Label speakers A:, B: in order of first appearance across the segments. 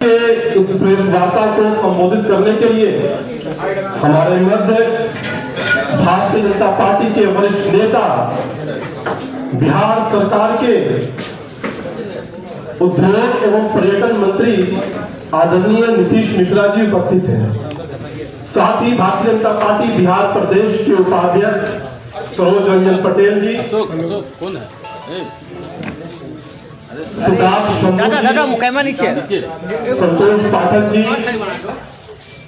A: इस प्रेस वार्ता को संबोधित करने के लिए हमारे मध्य भारतीय जनता पार्टी के वरिष्ठ नेता, बिहार सरकार के उद्योग एवं पर्यटन मंत्री आदरणीय नीतीश मिश्रा जी उपस्थित हैं। साथ ही भारतीय जनता पार्टी बिहार प्रदेश के उपाध्यक्ष सरोज रंजन पटेल जी,
B: कौन है?
A: दादा
C: मुकैमा नीचे,
A: संतोष पाठक जी,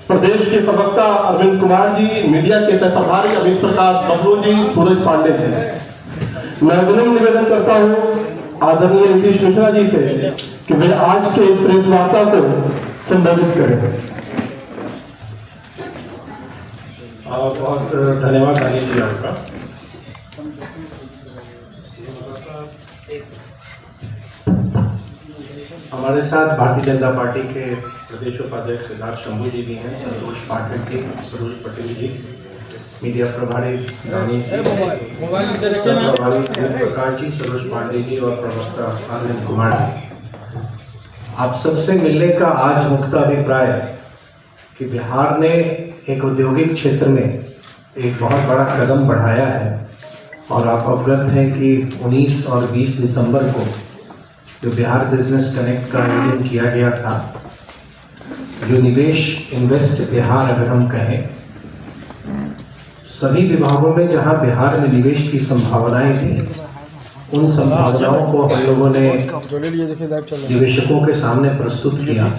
A: प्रदेश के प्रवक्ता अरविंद कुमार जी, मीडिया के सह प्रभारी अमित प्रकाश बबलू जी, सूरज पांडे जी। मैं विनम्र निवेदन करता हूँ आदरणीय नीतीश मिश्रा जी से कि वे आज के इस प्रेस वार्ता को संबोधित करें।
D: बहुत धन्यवाद अनिल जी आपका। हमारे साथ भारतीय जनता पार्टी के प्रदेश उपाध्यक्ष सिद्धार्थ शंभू जी भी हैं, संतोष पाठक जी, सरोज पटेल जी, मीडिया प्रभारी रानी जी, प्रभारी अमित प्रकाश जी, सरोज पांडे जी और प्रवक्ता अरविंद कुमार जी। आप सबसे मिलने का आज मुख्य अभिप्राय कि बिहार ने एक औद्योगिक क्षेत्र में एक बहुत बड़ा कदम बढ़ाया है और आप अवगत हैं कि 19 और 20 दिसंबर को जो बिहार बिजनेस कनेक्ट का आयोजन किया गया था, जो निवेश इन्वेस्ट बिहार अगर हम कहें, सभी विभागों में जहां बिहार में निवेश की संभावनाएं थी, उन संभावनाओं को हम लोगों ने निवेशकों के सामने प्रस्तुत किया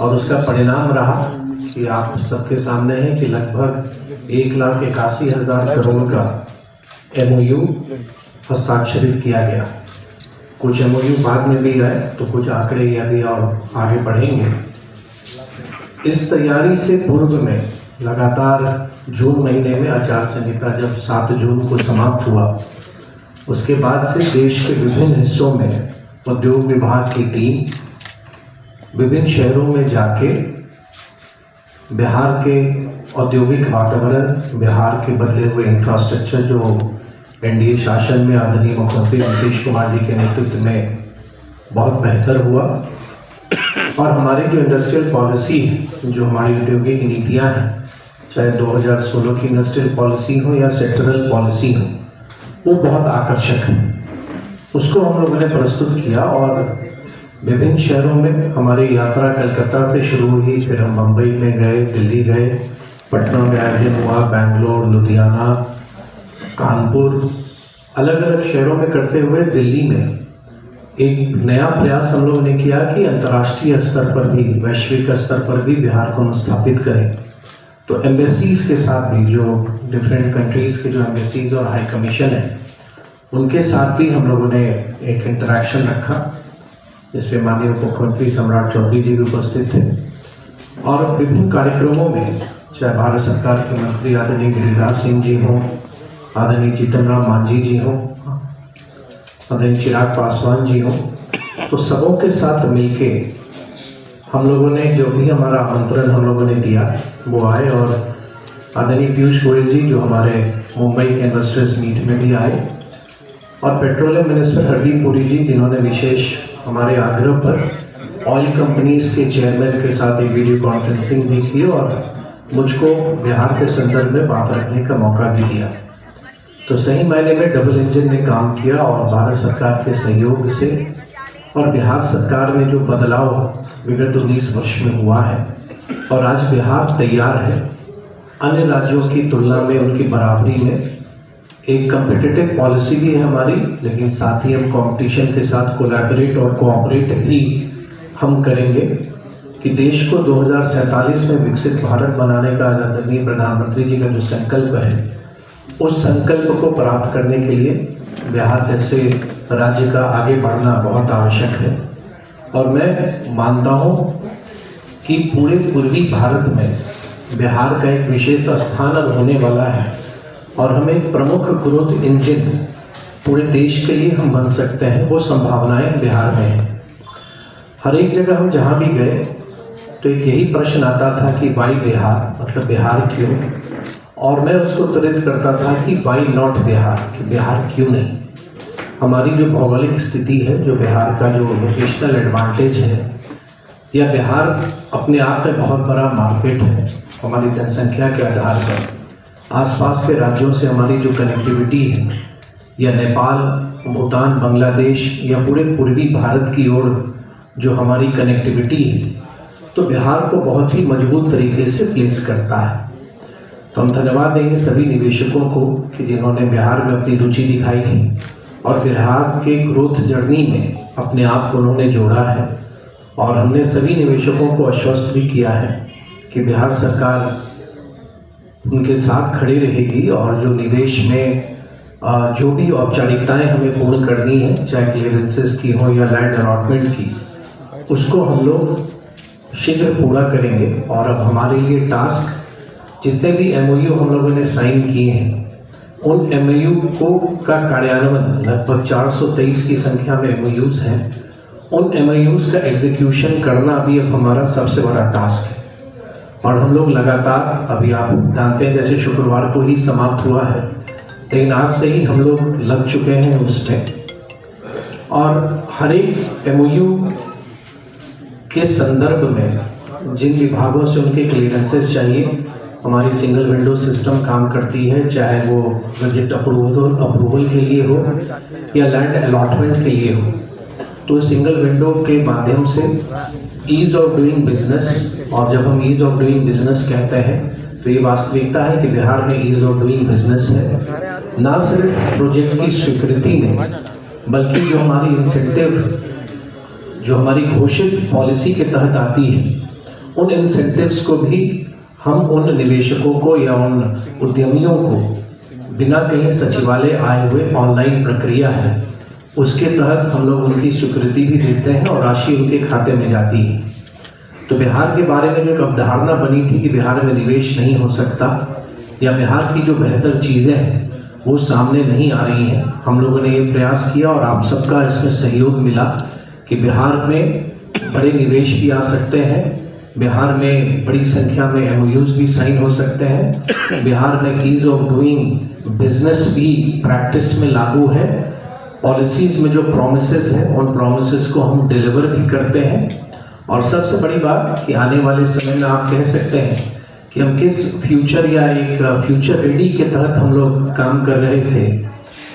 D: और उसका परिणाम रहा कि आप सबके सामने है कि लगभग 1,81,000 करोड़ का MOU हस्ताक्षरित किया गया। कुछ MOU बाद में भी आए तो कुछ आंकड़े या भी और आगे बढ़ेंगे। इस तैयारी से पूर्व में लगातार जून महीने में आचार संहिता जब 7 जून को समाप्त हुआ, उसके बाद से देश के विभिन्न हिस्सों में उद्योग विभाग की टीम विभिन्न शहरों में जाके बिहार के औद्योगिक वातावरण, बिहार के बदले हुए इंफ्रास्ट्रक्चर जो NDA शासन में आदरणीय मुख्यमंत्री नीतीश कुमार जी के नेतृत्व में बहुत बेहतर हुआ और हमारी जो इंडस्ट्रियल पॉलिसी, जो हमारी औद्योगिक नीतियां हैं, चाहे 2016 की इंडस्ट्रियल पॉलिसी हो या सेक्टरल पॉलिसी हो, वो बहुत आकर्षक है। उसको हम लोगों ने प्रस्तुत किया और विभिन्न शहरों में हमारी यात्रा कलकत्ता से शुरू हुई, फिर हम मुंबई में गए, दिल्ली गए, पटना में आयोजन हुआ, बैंगलोर, लुधियाना, कानपुर, अलग अलग शहरों में करते हुए दिल्ली में एक नया प्रयास हम लोगों ने किया कि अंतर्राष्ट्रीय स्तर पर भी, वैश्विक स्तर पर भी बिहार को हम स्थापित करें। तो एम्बेसीज के साथ भी, जो डिफरेंट कंट्रीज के जो एम्बेसीज और हाई कमीशन है, उनके साथ भी हम लोगों ने एक इंटरेक्शन रखा, जिसमें माननीय मुख्यमंत्री सम्राट चौधरी जी भी उपस्थित थे और विभिन्न कार्यक्रमों में चाहे भारत सरकार के मंत्री आदरणीय गिरिराज सिंह जी हों, आदरणीय जीतन राम मांझी जी हों, आदरणीय चिराग पासवान जी हों, तो सबों के साथ मिलके हम लोगों ने जो भी हमारा आमंत्रण हम लोगों ने दिया वो आए और आदरणीय पीयूष गोयल जी जो हमारे मुंबई के इन्वेस्टर्स मीट में भी आए और पेट्रोलियम मिनिस्टर हरदीप पुरी जी, जिन्होंने विशेष हमारे आग्रह पर ऑयल कंपनीज के चेयरमैन के साथ एक वीडियो कॉन्फ्रेंसिंग भी की और मुझको बिहार के संदर्भ में बात रखने का मौका भी दिया। तो सही मायने में डबल इंजन ने काम किया और भारत सरकार के सहयोग से और बिहार सरकार में जो बदलाव विगत 19 वर्ष में हुआ है और आज बिहार तैयार है अन्य राज्यों की तुलना में, उनकी बराबरी में। एक कम्पिटिटिव पॉलिसी भी है हमारी, लेकिन साथ ही हम कंपटीशन के साथ कोलैबोरेट और कोऑपरेट भी हम करेंगे कि देश को 2047 में विकसित भारत बनाने का आदरणीय प्रधानमंत्री जी का जो संकल्प है, उस संकल्प को प्राप्त करने के लिए बिहार जैसे राज्य का आगे बढ़ना बहुत आवश्यक है। और मैं मानता हूँ कि पूरे पूर्वी भारत में बिहार का एक विशेष स्थान अब होने वाला है और हम एक प्रमुख ग्रोथ इंजन पूरे देश के लिए हम बन सकते हैं। वो संभावनाएं बिहार में हैं। हर एक जगह हम जहाँ भी गए तो एक यही प्रश्न आता था कि वाई बिहार, मतलब बिहार क्यों? और मैं उसको तुरंत करता था कि वाई नॉट बिहार, कि बिहार क्यों नहीं। हमारी जो भौगोलिक स्थिति है, जो बिहार का जो लोकेशनल एडवांटेज है, यह बिहार अपने आप में बहुत बड़ा मार्केट है। हमारी जनसंख्या के आधार पर आसपास के राज्यों से हमारी जो कनेक्टिविटी है, या नेपाल, भूटान, बांग्लादेश या पूरे पूर्वी भारत की ओर जो हमारी कनेक्टिविटी है, तो बिहार को बहुत ही मजबूत तरीके से प्लेस करता है। तो हम धन्यवाद देंगे सभी निवेशकों को कि जिन्होंने बिहार में अपनी रुचि दिखाई है और बिहार के ग्रोथ जर्नी में अपने आप को उन्होंने जोड़ा है। और हमने सभी निवेशकों को आश्वस्त भी किया है कि बिहार सरकार उनके साथ खड़ी रहेगी और जो निवेश में जो भी औपचारिकताएं हमें पूर्ण करनी है, चाहे क्लियरेंसेस की हो या लैंड अलॉटमेंट की, उसको हम लोग शीघ्र पूरा करेंगे। और अब हमारे लिए टास्क, जितने भी MOU हम लोगों ने साइन किए हैं, उन MOU का कार्यान्वयन, लगभग 423 की संख्या में MOUs हैं, उन MOUs का एग्जीक्यूशन करना भी अब हमारा सबसे बड़ा टास्क है। और हम लोग लगातार, अभी आप जानते हैं जैसे शुक्रवार को ही समाप्त हुआ है, लेकिन आज से ही हम लोग लग चुके हैं उसमें। और हर एक MOU के संदर्भ में जिन विभागों से उनके क्लियरेंसेस चाहिए, हमारी सिंगल विंडो सिस्टम काम करती है, चाहे वो प्रोजेक्ट अप्रूवल के लिए हो या लैंड अलॉटमेंट के लिए हो। तो सिंगल विंडो के माध्यम से ईज ऑफ डूइंग बिजनेस, और जब हम ईज ऑफ डूइंग बिजनेस कहते हैं तो ये वास्तविकता है कि बिहार में ईज ऑफ डूइंग बिजनेस है, ना सिर्फ प्रोजेक्ट की स्वीकृति में, बल्कि जो हमारी इंसेंटिव, जो हमारी घोषित पॉलिसी के तहत आती है, उन इंसेंटिव्स को भी हम उन निवेशकों को या उन उद्यमियों को बिना कहीं सचिवालय आए हुए ऑनलाइन प्रक्रिया है, उसके तहत हम लोग उनकी स्वीकृति भी देते हैं और राशि उनके खाते में जाती है। तो बिहार के बारे में जो एक अवधारणा बनी थी कि बिहार में निवेश नहीं हो सकता या बिहार की जो बेहतर चीज़ें हैं वो सामने नहीं आ रही हैं, हम लोगों ने ये प्रयास किया और आप सबका इसमें सहयोग मिला कि बिहार में बड़े निवेश भी आ सकते हैं, बिहार में बड़ी संख्या में MOUs भी साइन हो सकते हैं, बिहार में ईज ऑफ डूइंग बिजनेस भी प्रैक्टिस में लागू है, पॉलिसीज में जो प्रोमिसेस हैं उन प्रोमिसेस को हम डिलीवर भी करते हैं। और सबसे बड़ी बात कि आने वाले समय में आप कह सकते हैं कि हम किस फ्यूचर या एक फ्यूचर रेडी के तहत हम लोग काम कर रहे थे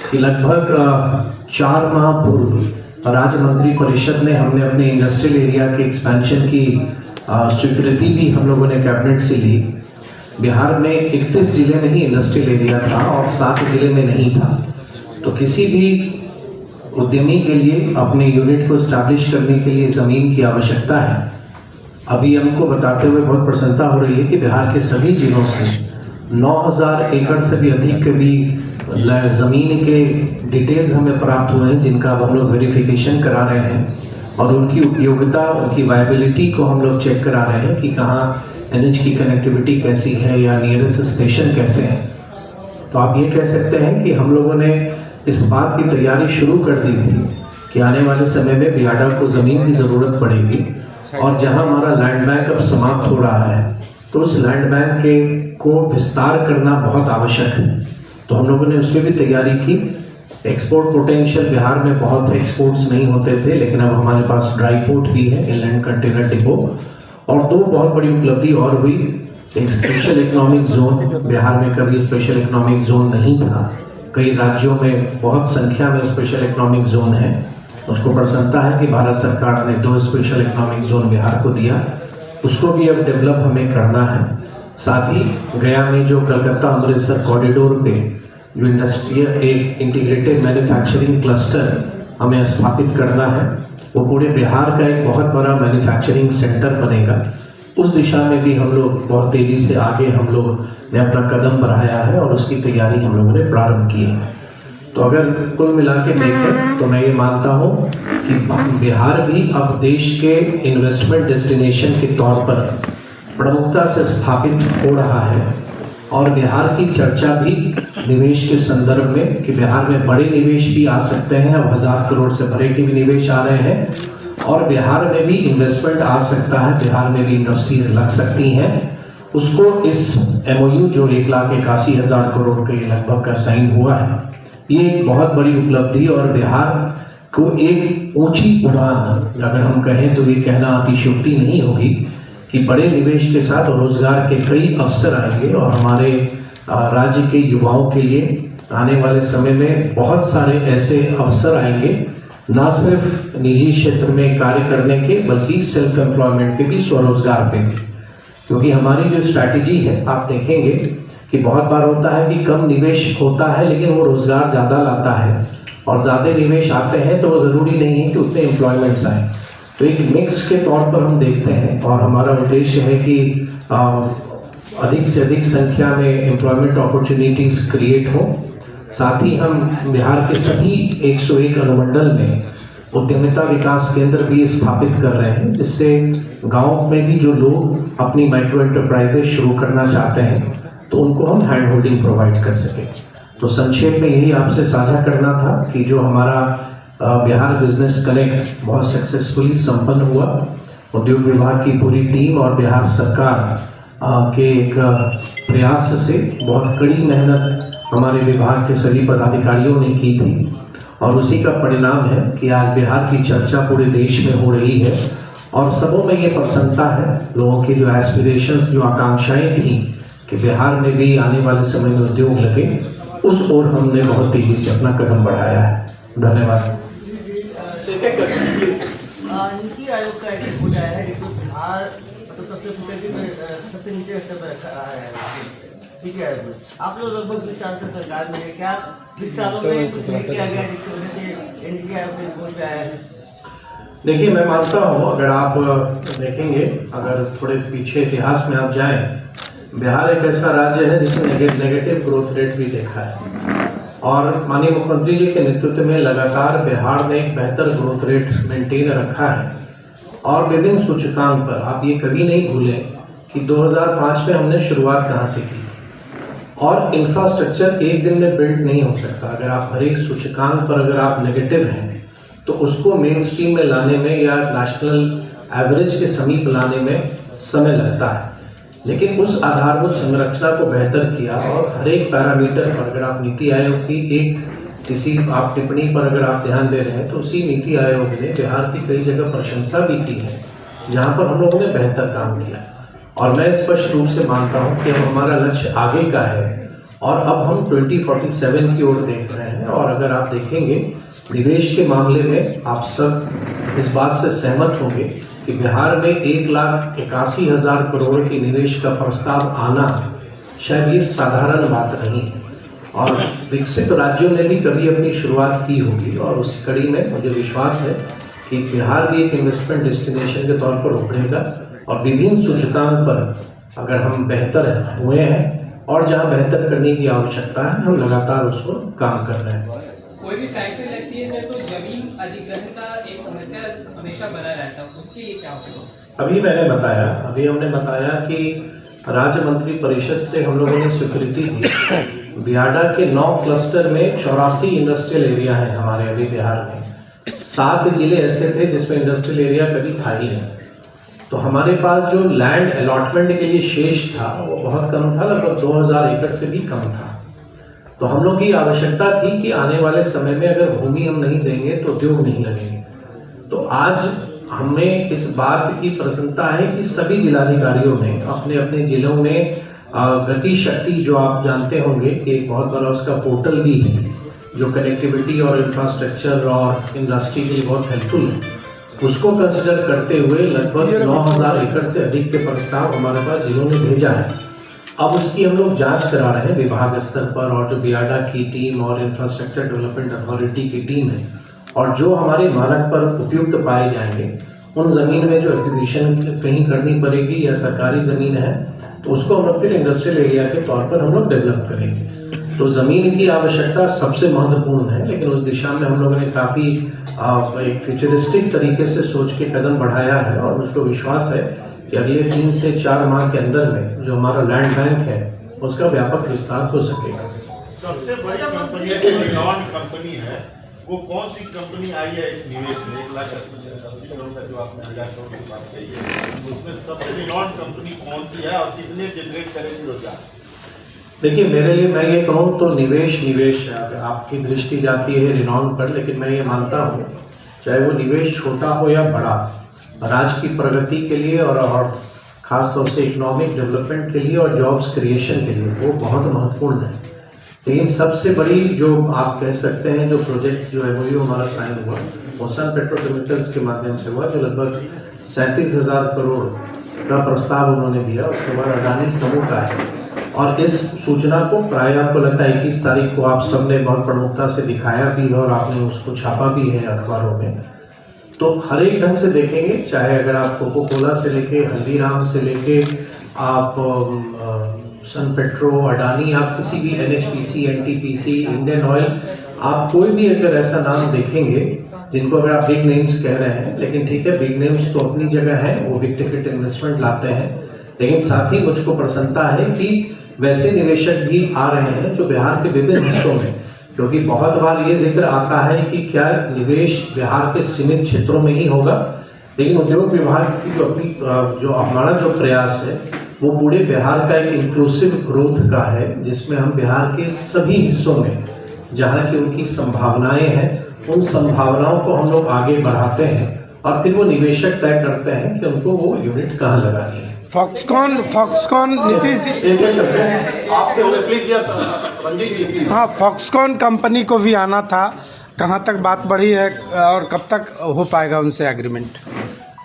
D: कि लगभग 4 माह पूर्व राज्य मंत्री परिषद ने हमने अपने इंडस्ट्रियल एरिया के एक्सपेंशन की स्वीकृति भी हम लोगों ने कैबिनेट से ली। बिहार में 31 जिले में ही इंडस्ट्रियल एरिया था और 7 जिले में नहीं था। तो किसी भी उद्यमी के लिए अपने यूनिट को स्टैब्लिश करने के लिए ज़मीन की आवश्यकता है। अभी हमको बताते हुए बहुत प्रसन्नता हो रही है कि बिहार के सभी जिलों से 9000 एकड़ से भी अधिक के भी ज़मीन के डिटेल्स हमें प्राप्त हुए हैं, जिनका अब हम लोग वेरिफिकेशन करा रहे हैं और उनकी उपयोगिता, उनकी वायबिलिटी को हम लोग चेक करा रहे हैं कि कहाँ NH की कनेक्टिविटी कैसी है या नियरेस्ट स्टेशन कैसे है। तो आप ये कह सकते हैं कि हम लोगों ने इस बात की तैयारी शुरू कर दी थी कि आने वाले समय में बियाडा को ज़मीन की ज़रूरत पड़ेगी और जहां हमारा लैंड बैंक अब समाप्त हो रहा है तो उस लैंड बैंक के को विस्तार करना बहुत आवश्यक है। तो हम लोगों ने उसकी भी तैयारी की। एक्सपोर्ट पोटेंशियल बिहार में बहुत एक्सपोर्ट्स नहीं होते थे, लेकिन अब हमारे पास ड्राई पोर्ट भी है, इनलैंड कंटेनर डिपो, और 2 बहुत बड़ी उपलब्धि और हुई। एक स्पेशल इकोनॉमिक जोन, बिहार में कभी स्पेशल इकोनॉमिक जोन नहीं था, कई राज्यों में बहुत संख्या में स्पेशल इकोनॉमिक जोन है। उसको प्रसन्नता है कि भारत सरकार ने 2 स्पेशल इकोनॉमिक जोन बिहार को दिया, उसको भी अब डेवलप हमें करना है। साथ ही गया में जो कलकत्ता अमृतसर कॉरिडोर पे जो इंडस्ट्रियल एक इंटीग्रेटेड मैन्युफैक्चरिंग क्लस्टर हमें स्थापित करना है, वो पूरे बिहार का एक बहुत बड़ा मैन्युफैक्चरिंग सेंटर बनेगा। उस दिशा में भी हम लोग बहुत तेज़ी से आगे हम लोग ने अपना कदम बढ़ाया है और उसकी तैयारी हम लोगों ने प्रारंभ की है। तो अगर कुल मिला के देखें तो मैं ये मानता हूँ कि बिहार भी अब देश के इन्वेस्टमेंट डेस्टिनेशन के तौर पर प्रमुखता से स्थापित हो रहा है। और बिहार की चर्चा भी निवेश के संदर्भ में कि बिहार में बड़े निवेश भी आ सकते हैं, अब 1000 करोड़ से बड़े के भी निवेश आ रहे हैं और बिहार में भी इन्वेस्टमेंट आ सकता है, बिहार में भी इंडस्ट्रीज लग सकती हैं। उसको इस MOU जो 1,81,000 करोड़ के लगभग का साइन हुआ है, ये एक बहुत बड़ी उपलब्धि और बिहार को एक ऊंची उड़ान अगर हम कहें तो ये कहना अतिशयोक्ति नहीं होगी कि बड़े निवेश के साथ रोजगार के कई अवसर आएंगे और हमारे राज्य के युवाओं के लिए आने वाले समय में बहुत सारे ऐसे अवसर आएंगे, ना सिर्फ निजी क्षेत्र में कार्य करने के बल्कि सेल्फ एम्प्लॉयमेंट के भी, स्वरोजगार पे भी। क्योंकि हमारी जो स्ट्रैटेजी है आप देखेंगे कि बहुत बार होता है कि कम निवेश होता है लेकिन वो रोजगार ज़्यादा लाता है, और ज़्यादा निवेश आते हैं तो वो ज़रूरी नहीं है कि उतने एम्प्लॉयमेंट्स आए। तो एक मिक्स के तौर पर हम देखते हैं और हमारा उद्देश्य है कि अधिक से अधिक संख्या में एम्प्लॉयमेंट अपॉर्चुनिटीज़ क्रिएट हो। साथ ही हम बिहार के सभी 101 अनुमंडल में उद्यमिता विकास केंद्र भी स्थापित कर रहे हैं, जिससे गांव में भी जो लोग अपनी माइक्रो एंटरप्राइजेज शुरू करना चाहते हैं तो उनको हम हैंड होल्डिंग प्रोवाइड कर सकें। तो संक्षेप में यही आपसे साझा करना था कि जो हमारा बिहार बिजनेस कनेक्ट बहुत सक्सेसफुली संपन्न हुआ, उद्योग विभाग की पूरी टीम और बिहार सरकार के एक प्रयास से बहुत कड़ी मेहनत हमारे विभाग के सभी पदाधिकारियों ने की थी, और उसी का परिणाम है कि आज बिहार की चर्चा पूरे देश में हो रही है और सबों में ये प्रसन्नता है। लोगों की जो एस्पिरेशंस, जो आकांक्षाएं थी कि बिहार में भी आने वाले समय में उद्योग लगे, उस ओर हमने बहुत तेजी से अपना कदम बढ़ाया है। धन्यवाद।
B: नीति आयोग का एक रिपोर्ट आया है जिसमें बिहार सबसे नीचे स्तर पर रखा रहा है नीति आयोग में। आप लोग लगभग 20 साल से सरकार में है, क्या 20 सालों में कुछ नहीं किया गया जिसकी वजह से नीति आयोग के रिपोर्ट पे आया है?
D: देखिए, मैं मानता हूँ, अगर आप देखेंगे, अगर थोड़े पीछे इतिहास में आप जाएं, बिहार एक ऐसा राज्य है जिसने नेगेटिव ग्रोथ रेट भी देखा है, और माननीय मुख्यमंत्री जी के नेतृत्व में लगातार बिहार ने एक बेहतर ग्रोथ रेट मेंटेन रखा है। और विभिन्न सूचकांक पर आप ये कभी नहीं भूलें कि 2005 में हमने शुरुआत कहाँ से की, और इंफ्रास्ट्रक्चर एक दिन में बिल्ड नहीं हो सकता। अगर आप हर एक सूचकांक पर अगर आप नेगेटिव हैं तो उसको मेन स्ट्रीम में लाने में या नेशनल एवरेज के समीप लाने में समय लगता है, लेकिन उस आधारभूत संरचना को बेहतर किया और हर एक पैरामीटर पर अगर आप नीति आयोग की एक किसी आप टिप्पणी पर अगर आप ध्यान दे रहे हैं तो उसी नीति आयोग ने बिहार की कई जगह प्रशंसा भी की है जहाँ पर हम लोगों ने बेहतर काम किया। और मैं स्पष्ट रूप से मानता हूँ कि हमारा लक्ष्य आगे का है और अब हम 2047 की ओर देख रहे हैं। और अगर आप देखेंगे निवेश के मामले में आप सब इस बात से सहमत होंगे कि बिहार में 1,81,000 करोड़ के निवेश का प्रस्ताव आना शायद ये साधारण बात नहीं है, और विकसित राज्यों ने भी कभी अपनी शुरुआत की होगी, और उस कड़ी में मुझे विश्वास है कि बिहार भी एक इन्वेस्टमेंट डेस्टिनेशन के तौर पर उभरेगा। और विभिन्न सूचकांक पर अगर हम बेहतर हुए हैं और जहां बेहतर करने की आवश्यकता है, हम लगातार उस पर काम कर रहे हैं।
C: कोई भी फैक्ट्री लगती है सर तो जमीन अधिग्रहण का एक समस्या हमेशा बना रहता है, उसके लिए क्या होगा?
D: अभी हमने बताया कि राज्य मंत्री परिषद से हम लोगों ने स्वीकृति दी। बियाडा के 9 क्लस्टर में 84 इंडस्ट्रियल एरिया है हमारे अभी बिहार में। 7 जिले ऐसे थे जिसमें इंडस्ट्रियल एरिया कभी था ही नहीं। तो हमारे पास जो लैंड अलॉटमेंट के लिए शेष था वो बहुत कम था, लगभग 2000 एकड़ से भी कम था। तो हम लोग की आवश्यकता थी कि आने वाले समय में अगर भूमि हम नहीं देंगे तो उद्योग नहीं लगेंगे। तो आज हमें इस बात की प्रसन्नता है कि सभी जिलाधिकारियों ने अपने अपने जिलों में गति शक्ति, जो आप जानते होंगे कि एक बहुत बड़ा उसका पोर्टल भी है जो कनेक्टिविटी और इंफ्रास्ट्रक्चर और इंडस्ट्री के लिए बहुत हेल्पफुल है, उसको कंसिडर करते हुए लगभग 9000 एकड़ से अधिक के प्रस्ताव हमारे पास जिलों ने भेजा है। अब उसकी हम लोग जांच करा रहे हैं विभाग स्तर पर, और जो बियाडा की टीम और इंफ्रास्ट्रक्चर डेवलपमेंट अथॉरिटी की टीम है, और जो हमारे मानक पर उपयुक्त पाए जाएंगे उन जमीन में जो एक्विजिशन कहीं करनी पड़ेगी या सरकारी जमीन है तो उसको हम लोग फिर इंडस्ट्रियल एरिया के तौर पर हम लोग डेवलप करेंगे। तो जमीन की आवश्यकता सबसे महत्वपूर्ण है, लेकिन उस दिशा में हम लोगों ने काफ़ी एक फ्यूचरिस्टिक तरीके से सोच के कदम बढ़ाया है, और मुझको विश्वास है कि अगले 3 से 4 माह के अंदर में जो हमारा लैंड बैंक है उसका व्यापक विस्तार हो सकेगा।
E: सबसे बड़ी कंपनी है, रिनॉन कंपनी है, वो कौन सी कंपनी आई है इस निवेश में? 1,80 करोड़ का जो आपने 1000 करोड़ की बात कही है, उसमें सबसे रिनॉन कंपनी कौन सी है और कितने जनरेट करेगी रोजगार?
D: देखिए, मेरे लिए मैं ये कहूँ तो निवेश आपकी दृष्टि जाती है रिनॉन पर, लेकिन मैं ये मानता हूँ चाहे वो निवेश छोटा हो या बड़ा, राज्य की प्रगति के लिए और खास तौर से इकोनॉमिक डेवलपमेंट के लिए और जॉब्स क्रिएशन के लिए वो बहुत महत्वपूर्ण है। लेकिन सबसे बड़ी जो आप कह सकते हैं जो प्रोजेक्ट जो है वो हमारा साइन हुआ वो सन पेट्रोकेमिकल्स के माध्यम से हुआ, जो लगभग 37,000 करोड़ का प्रस्ताव उन्होंने दिया। उसके बाद अडानी समूह का है और इस सूचना को प्राय आपको लगता है 21 तारीख को आप सबने बहुत प्रमुखता से दिखाया भी है और आपने उसको छापा भी है अखबारों में। तो हर एक ढंग से देखेंगे, चाहे अगर आप कोको कोला से लेके हल्दीराम से लेके आप सन पेट्रो, अडानी, आप किसी भी NHPC, NTPC, इंडियन ऑयल, आप कोई भी अगर ऐसा नाम देखेंगे जिनको अगर आप बिग नेम्स कह रहे हैं, लेकिन ठीक है बिग नेम्स तो अपनी जगह है, वो बिग टिकट इन्वेस्टमेंट लाते हैं, लेकिन साथ ही मुझको प्रसन्नता है कि वैसे निवेशक भी आ रहे हैं जो बिहार के विभिन्न हिस्सों में, क्योंकि बहुत बार ये जिक्र आता है कि क्या निवेश बिहार के सीमित क्षेत्रों में ही होगा, लेकिन उद्योग विभाग की जो हमारा जो प्रयास है वो पूरे बिहार का एक इंक्लूसिव ग्रोथ का है, जिसमें हम बिहार के सभी हिस्सों में जहाँ की उनकी संभावनाएं हैं उन संभावनाओं को हम लोग आगे बढ़ाते हैं और फिर वो निवेशक तय करते हैं कि उनको वो यूनिट कहाँ लगानी है।
F: फॉक्सकॉन नीतीश हाँ, फॉक्सकॉन कंपनी को भी आना था, कहाँ तक बात बढ़ी है और कब तक हो पाएगा उनसे एग्रीमेंट?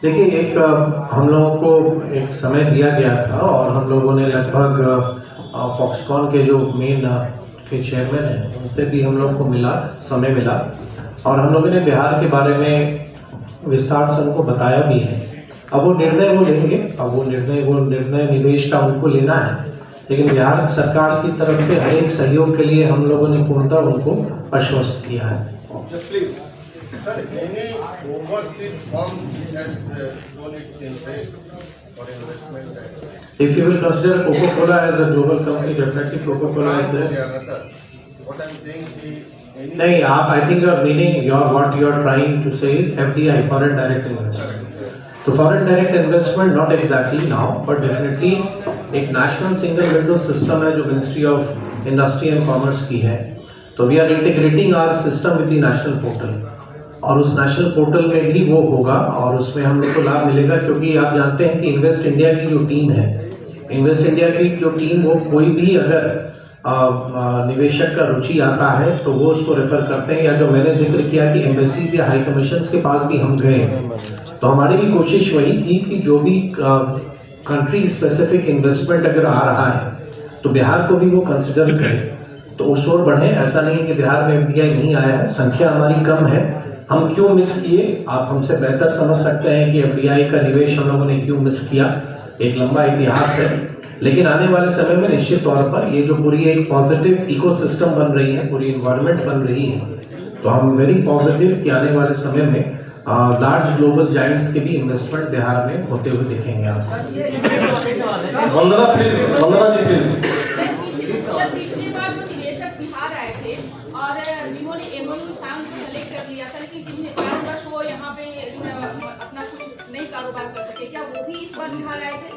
D: देखिए, एक हम लोगों को एक समय दिया गया था और हम लोगों ने लगभग फॉक्सकॉन के जो मेन के चेयरमैन हैं उनसे भी हम लोग को समय मिला और हम लोगों ने बिहार के बारे में विस्तार से उनको बताया भी है। अब वो निर्णय वो लेंगे, अब वो निर्णय निवेश का उनको लेना है, लेकिन बिहार सरकार की तरफ से हर एक सहयोग के लिए हम लोगों ने पूर्णतः उनको आश्वस्त किया है।
E: Sir, any overseas firm which has shown its interest for investment?
D: If you will consider Coca-Cola as a global company, definitely Coca-Cola is there.
E: Sir, what I'm saying is
D: नहीं, आप I think your meaning, what you are trying to say is FDI, foreign direct investment. तो foreign direct investment not exactly now, but definitely एक national single window system है जो Ministry of Industry and Commerce की है। तो we are integrating our system with the national portal और उस national portal में भी वो होगा और उसमें हम लोग को लाभ मिलेगा, क्योंकि आप जानते हैं कि इन्वेस्ट इंडिया की जो टीम है, इन्वेस्ट इंडिया की जो टीम वो कोई भी अगर निवेशक का रुचि आता है तो वो उसको रेफर करते हैं, या जो मैंने जिक्र किया कि एम्बेसी या हाई कमीशंस के पास भी हम गए, तो हमारी भी कोशिश वही थी कि जो भी कंट्री स्पेसिफिक इन्वेस्टमेंट अगर आ रहा है तो बिहार को भी वो कंसिडर करें, तो उस ओर बढ़े। ऐसा नहीं है कि बिहार में FDI नहीं आया है, संख्या हमारी कम है, हम क्यों मिस किए आप हमसे बेहतर समझ सकते हैं कि FDI का निवेश हम लोगों ने क्यों मिस किया, एक लंबा इतिहास है। लेकिन आने वाले समय में निश्चित तौर पर ये जो पूरी एक पॉजिटिव इकोसिस्टम बन रही है, पूरी इन्वायरमेंट बन रही है, तो हम वेरी पॉजिटिव कि आने वाले समय में लार्ज ग्लोबल जायंट्स के भी इन्वेस्टमेंट बिहार में होते हुए दिखेंगे आपको।
A: वंदना जी प्लीज।
G: पिछली बार जो निवेशक बिहार आए थे और जिन्होंने MOU साइन सेलेक्ट कर लिया था, लेकिन जिन्हें कारणवश वो यहाँ पे अपना कुछ नहीं कारोबार कर सके, क्या वो भी इस बार बिहार आए थे?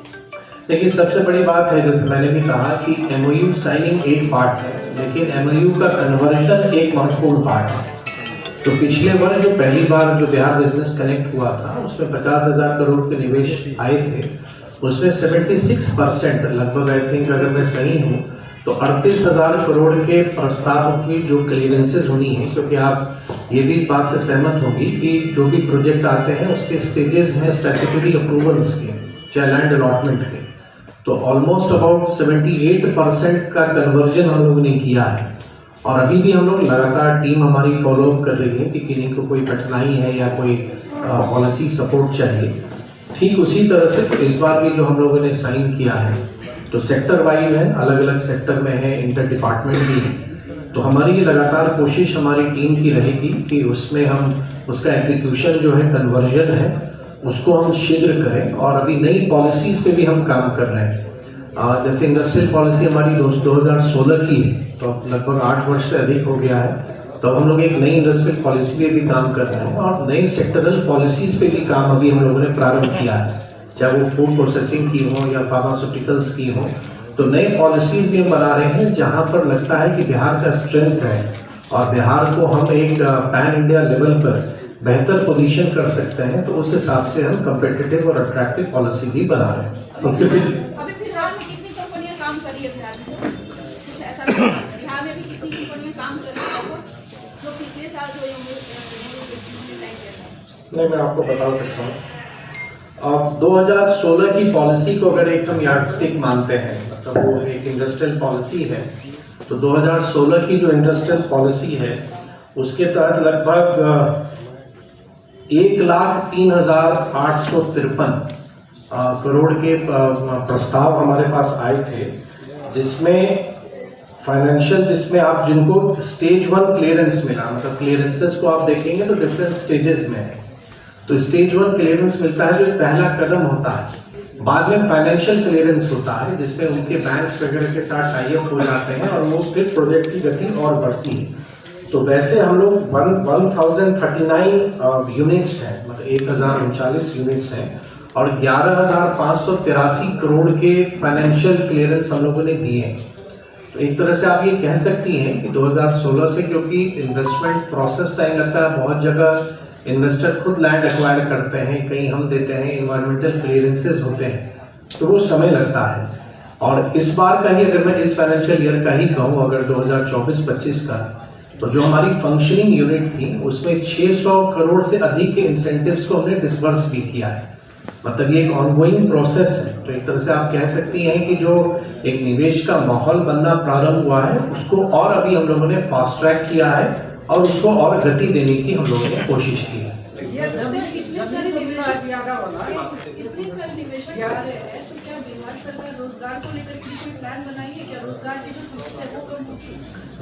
D: देखिए, सबसे बड़ी बात है, जैसे मैंने भी कहा कि MOU साइनिंग एक पार्ट है, लेकिन MOU का कन्वर्जन एक महत्वपूर्ण पार्ट है। तो पिछले वर्ष जो पहली बार जो बिहार बिजनेस कनेक्ट हुआ था उसमें 50,000 करोड़ के निवेश आए थे, उसमें 76% लगभग, आई थिंक अगर मैं सही हूँ तो 38,000 करोड़ के प्रस्ताव की जो क्लियरेंसेज होनी है, क्योंकि आप ये भी बात से सहमत होंगी कि जो भी प्रोजेक्ट आते हैं उसके स्टेजेस हैं स्टैट्यूटरी अप्रूवल्स के, चाहे लैंड अलॉटमेंट के, तो ऑलमोस्ट अबाउट 78% का कन्वर्जन हम लोगों ने किया है। और अभी भी हम लोग लगातार टीम हमारी फॉलोअप कर रही है कि किन्हीं को कोई कठिनाई है या कोई पॉलिसी सपोर्ट चाहिए। ठीक उसी तरह से इस बार भी जो हम लोगों ने साइन किया है तो सेक्टर वाइज है, अलग अलग सेक्टर में है, इंटर डिपार्टमेंट भी है, तो हमारी ये लगातार कोशिश हमारी टीम की रहेगी कि उसमें हम उसका एग्जीक्यूशन जो है, कन्वर्जन है, उसको हम शीघ्र करें। और अभी नई पॉलिसीज़ पे भी हम काम कर रहे हैं। जैसे इंडस्ट्रियल पॉलिसी हमारी 2016 की है, तो लगभग 8 वर्ष से अधिक हो गया है, तो हम लोग एक नई इंडस्ट्रियल पॉलिसी पे भी काम कर रहे हैं और नई सेक्टरल पॉलिसीज़ पे भी काम अभी हम लोगों ने प्रारंभ किया है, चाहे वो फूड प्रोसेसिंग की हो या फार्मास्यूटिकल्स की हो। तो नई पॉलिसीज़ भी हम बना रहे हैं जहाँ पर लगता है कि बिहार का स्ट्रेंथ है और बिहार को हम एक पैन इंडिया लेवल पर बेहतर पोजीशन कर सकते हैं, तो उस हिसाब से हम कम्पिटिटिव और अट्रैक्टिव पॉलिसी भी बना रहे हैं।
A: उसके फिर
G: अभी फिलहाल में कितनी कंपनियां काम कर रही है बिहार में? कुछ ऐसा बिहार में भी कितनी कंपनियां काम कर रही है जो पिछले साल जो
D: नहीं, मैं आपको बता सकता हूँ। अब 2016 की पॉलिसी को अगर एक हम यार्डस्टिक मानते हैं, मतलब वो एक इंडस्ट्रियल पॉलिसी है, तो 2016 की जो इंडस्ट्रियल पॉलिसी है उसके तहत लगभग 1,03,853 करोड़ के प्रस्ताव हमारे पास आए थे, जिसमें फाइनेंशियल, जिसमें आप जिनको स्टेज 1 क्लियरेंस मिला, मतलब क्लियरेंसेस को आप देखेंगे तो डिफरेंट स्टेजेस में है। तो स्टेज 1 क्लियरेंस मिलता है जो एक पहला कदम होता है। बाद में फाइनेंशियल क्लियरेंस होता है जिसमें उनके बैंक्स वगैरह के साथ टाई अप हो जाते हैं और वो फिर प्रोजेक्ट की गति और बढ़ती है। तो वैसे हम लोग 1039 यूनिट्स हैं, मतलब 1039 यूनिट्स हैं और 11,583 करोड़ के फाइनेंशियल क्लियरेंस हम लोगों ने दिए हैं। तो एक तरह से आप ये कह सकती हैं कि 2016 से, क्योंकि इन्वेस्टमेंट प्रोसेस टाइम लगता है, बहुत जगह इन्वेस्टर खुद लैंड एक्वायर करते हैं, कहीं हम देते हैं, इन्वायरमेंटल क्लियरेंसेस होते हैं, तो वो समय लगता है। और इस बार का ही अगर मैं इस फाइनेंशियल ईयर का ही कहूँ, अगर 2024-25 का, तो जो हमारी फंक्शनिंग यूनिट थी उसमें 600 करोड़ से अधिक के इंसेंटिव्स को हमने डिसबर्स भी किया है। मतलब ये एक ऑनगोइंग प्रोसेस है। तो एक तरह से आप कह सकती हैं कि जो एक निवेश का माहौल बनना प्रारंभ हुआ है उसको और अभी हम लोगों ने फास्ट ट्रैक किया है और उसको और गति देने की हम लोगों ने कोशिश की है।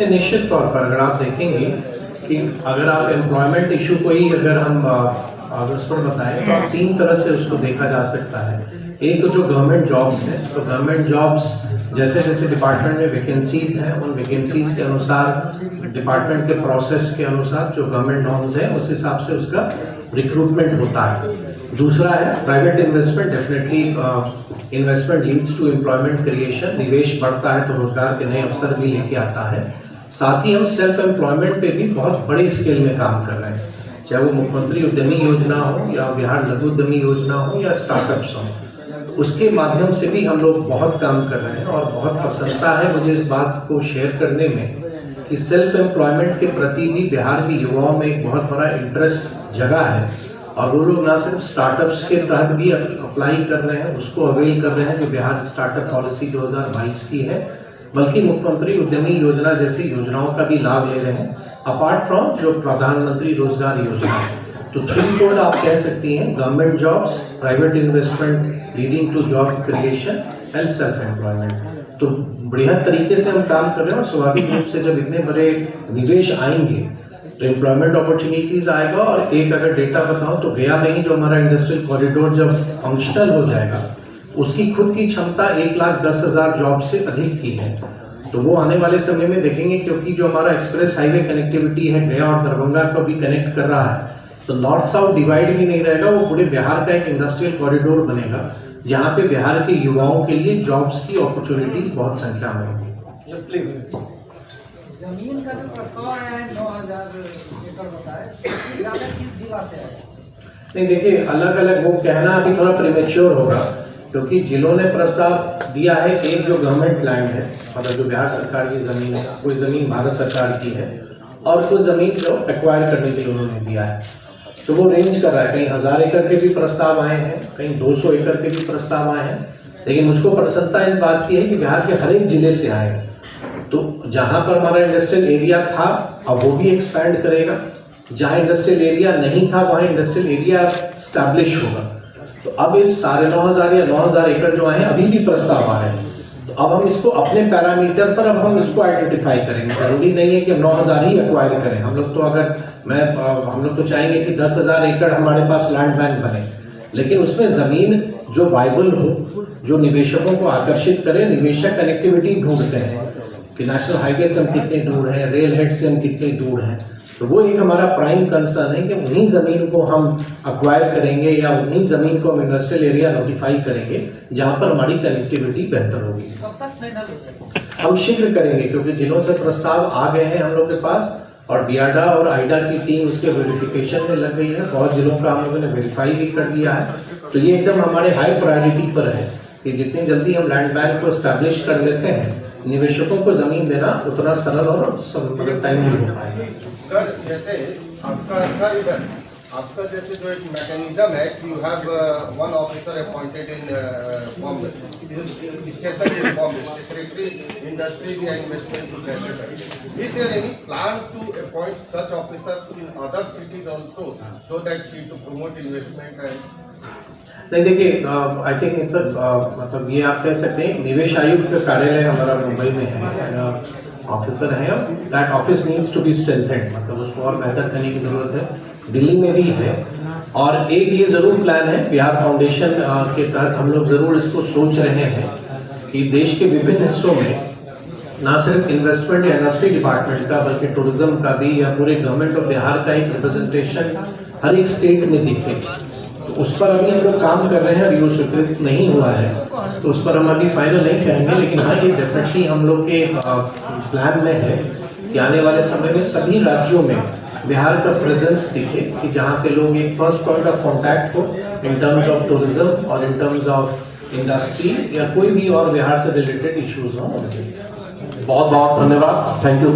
D: निश्चित तौर पर अगर आप देखेंगे कि अगर आप एम्प्लॉयमेंट इशू को ही अगर हम उस पर बताएं तो 3 तरह से उसको देखा जा सकता है। एक तो जो गवर्नमेंट जॉब्स हैं, तो गवर्नमेंट जॉब्स जैसे जैसे डिपार्टमेंट में वैकेंसीज हैं, उन वैकेंसीज के अनुसार, डिपार्टमेंट के प्रोसेस के अनुसार जो गवर्नमेंट नॉर्म्स हैं उस हिसाब से उसका रिक्रूटमेंट होता है। दूसरा है private investment. Definitely investment leads to employment creation. निवेश बढ़ता है तो रोजगार के नए अवसर भी लेके आता है। साथ ही हम सेल्फ एम्प्लॉयमेंट पे भी बहुत बड़े स्केल में काम कर रहे हैं, चाहे वो मुख्यमंत्री उद्यमी योजना हो या बिहार लघु उद्यमी योजना हो या स्टार्टअप्स हो, उसके माध्यम से भी हम लोग बहुत काम कर रहे हैं। और बहुत प्रसन्नता है मुझे इस बात को शेयर करने में कि सेल्फ एम्प्लॉयमेंट के प्रति भी बिहार के युवाओं में एक बहुत बड़ा इंटरेस्ट जगा है और वो लोग ना सिर्फ स्टार्टअप्स के तहत भी अप्लाई कर रहे हैं, उसको अवेल कर रहे हैं जो बिहार स्टार्टअप पॉलिसी 2022 की है, बल्कि मुख्यमंत्री उद्यमी योजना जैसी योजनाओं का भी लाभ ले रहे हैं, अपार्ट फ्रॉम जो प्रधानमंत्री रोजगार योजना है। तो 3 कोड आप कह सकती हैं, government jobs, private investment leading to job creation and self employment. तो बृहद तरीके से हम काम कर रहे हैं और स्वाभाविक रूप से जब इतने बड़े निवेश आएंगे तो एम्प्लॉयमेंट अपॉर्चुनिटीज आएगा। और एक अगर डेटा बताऊं तो गया में ही जो हमारा इंडस्ट्रियल कॉरिडोर जब फंक्शनल हो जाएगा उसकी खुद की क्षमता 1,10,000 जॉब से अधिक की है। तो वो आने वाले समय में देखेंगे, क्योंकि जो हमारा एक्सप्रेस हाईवे कनेक्टिविटी है गया और दरभंगा को भी कनेक्ट कर रहा है, तो नॉर्थ साउथ डिवाइड भी नहीं रहेगा, वो पूरे बिहार का एक इंडस्ट्रियल कॉरिडोर बनेगा जहाँ पे बिहार के युवाओं के लिए जॉब्स की अपॉर्चुनिटीज बहुत संख्या में होंगी।
H: जमीन का जो प्रस्ताव आया है 9,000 एकड़ बताए, किस जिला से आया?
D: नहीं देखिए, अलग अलग वो कहना अभी थोड़ा प्रीमेच्योर होगा, क्योंकि जिलों ने प्रस्ताव दिया है। एक जो गवर्नमेंट लैंड है, मतलब जो बिहार सरकार की जमीन है, कोई जमीन भारत सरकार की है और कुछ जमीन जो एक्वायर करने के लिए उन्होंने दिया है, तो वो रेंज कर रहा है। कहीं 1000 एकड़ के भी प्रस्ताव आए हैं, कहीं 200 एकड़ के भी प्रस्ताव आए हैं। लेकिन मुझको प्रसन्नता इस बात की है कि बिहार के हर एक जिले से आए हैं। तो जहां पर हमारा इंडस्ट्रियल एरिया था अब वो भी एक्सपैंड करेगा, जहां इंडस्ट्रियल एरिया नहीं था वहां इंडस्ट्रियल एरिया स्टैब्लिश होगा। तो अब इस 9,500 या 9,000 एकड़ जो आए हैं अभी भी प्रस्ताव आ रहे हैं, तो अब हम इसको अपने पैरामीटर पर अब हम इसको आइडेंटिफाई करेंगे। जरूरी नहीं है कि हम 9,000 ही एक्वायर करें। हम लोग तो चाहेंगे कि 10,000 एकड़ हमारे पास लैंड बैंक बने, लेकिन उसमें जमीन जो वाइबल हो, जो निवेशकों को आकर्षित करे। निवेशक कनेक्टिविटी ढूंढते हैं कि नेशनल हाईवे से हम कितने दूर हैं, रेल हेड से हम कितने दूर हैं। तो वो एक हमारा प्राइम कंसर्न है कि उन्हीं जमीन को हम अक्वायर करेंगे या उन्हीं जमीन को हम इंडस्ट्रियल एरिया नोटिफाई करेंगे जहां पर हमारी कनेक्टिविटी बेहतर होगी।
H: कब तक फाइनल हो जाएगा?
D: हम शीघ्र करेंगे, क्योंकि जिलों से प्रस्ताव आ गए हैं हम लोग के पास और बियाडा और आइडा की टीम उसके वेरिफिकेशन में लग गई है। बहुत जिलों का हम लोगों ने वेरीफाई भी कर दिया है। तो ये एकदम हमारे हाई प्रायोरिटी पर है कि जितनी जल्दी हम लैंड बैंक को एस्टैब्लिश कर लेते हैं, निवेशकों को जमीन देना उतना सरल और टाइमली हो पाएगा।
I: सर जैसे आपका जैसे जो एक मैकेनिज्म है कि you have one officer appointed in Bombay, station in Bombay, secretary industries या इन्वेस्टमेंट कुछ ऐसे। Is there any plan to appoint such officers in other cities also so that to promote investment and
D: नहीं देखिए, आई थिंक इट्स मतलब ये आप कह सकते हैं निवेश आयुक्त का कार्यालय हमारा मुंबई में है, ऑफिसर है, that office needs to be strengthened, मतलब उसको और बेहतर करने की जरूरत है। दिल्ली में भी है और एक ये जरूर प्लान है, बिहार फाउंडेशन के तहत हम लोग जरूर इसको सोच रहे हैं कि देश के विभिन्न हिस्सों में ना सिर्फ इन्वेस्टमेंट या इंडस्ट्री डिपार्टमेंट का बल्कि टूरिज्म का भी या पूरे गवर्नमेंट ऑफ बिहार का एक रिप्रेजेंटेशन हर एक स्टेट में दिखे। तो उस पर अभी हम लोग काम कर रहे हैं, अभी वो स्वीकृत नहीं हुआ है, तो उस पर हम अभी फाइनल नहीं कहेंगे, लेकिन हाँ ये डेफिनेटली हम लोग के प्लान में है कि आने वाले समय में सभी राज्यों में बिहार का प्रेजेंस दिखे, कि जहाँ पे लोग एक फर्स्ट पॉइंट ऑफ कॉन्टैक्ट हो इन टर्म्स ऑफ टूरिज्म और इन टर्म्स ऑफ इंडस्ट्री या कोई भी और बिहार से रिलेटेड इश्यूज हो।
A: बहुत बहुत धन्यवाद, थैंक यू।